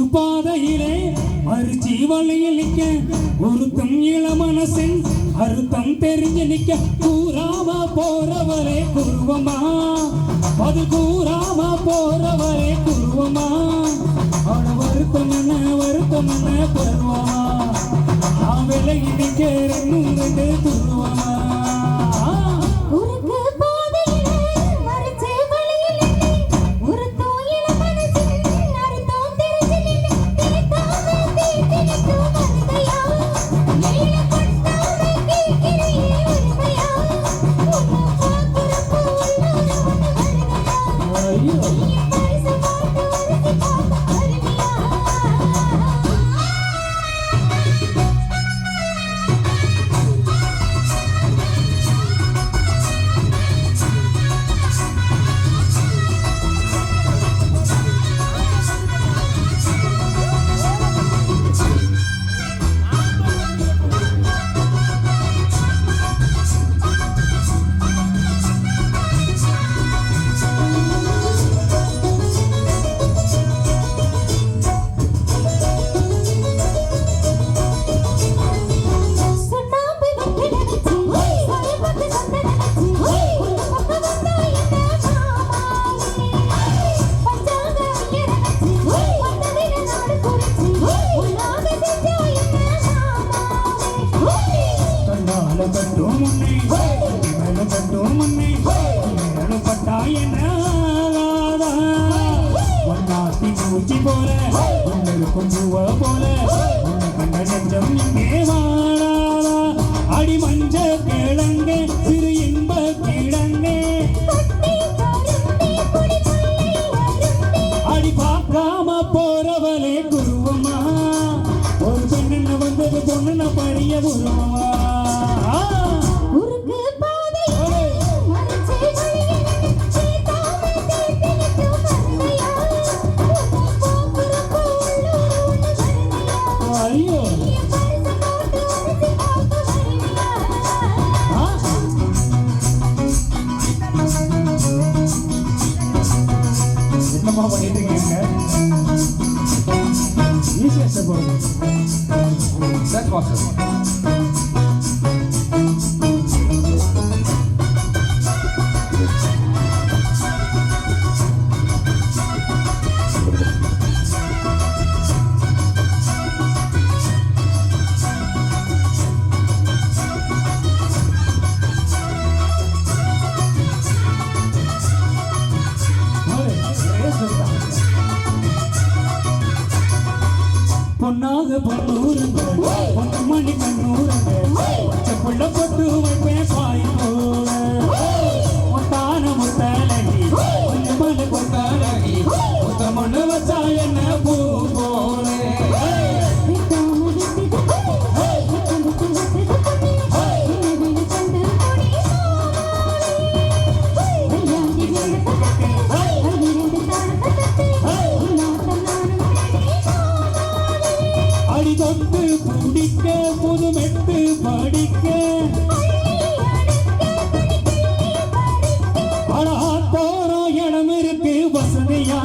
பாதையிலே மறுச்சி வழியில் நிக்க ஒருத்தம் இளமனசின் அறுத்தம் தெரிஞ்சு நிக்க கூறாம போறவரே குருவமா அது கூறாம போறவரே குருவமா அவன வருத்தம் என்ன பருவமா நான் விலகி நிக்க ரெண்டு குருவமா அடி மஞ்ச கிழங்க சிறு இன்ப கிழங்க அடி பார்க்காம போறவளே குருவமா ஒரு பெண்ணு வந்தது பொண்ணு பரிய குருவமா பண்ணிட்டு இருக்கீங்க ஈஸியா ஸ்டெப் பொன்னாக பொன்னூருங்க பொண்ணு மணி கண்ணூருங்க புள்ள பொட்டு வைப்பேன் பாய் போல முத்தான முத்தாலகி கொஞ்சம் மணி கொத்தாலகி முத்த மண்ணு வச்சா என்ன பூ போல தொட்டு பிடிக்க புதுமெட்டு படிக்க போறோம் இடம் இருக்கு வசதியா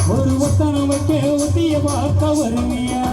ஒரு ஒத்தனை வைக்க ஒத்திய பார்க்க வருவியா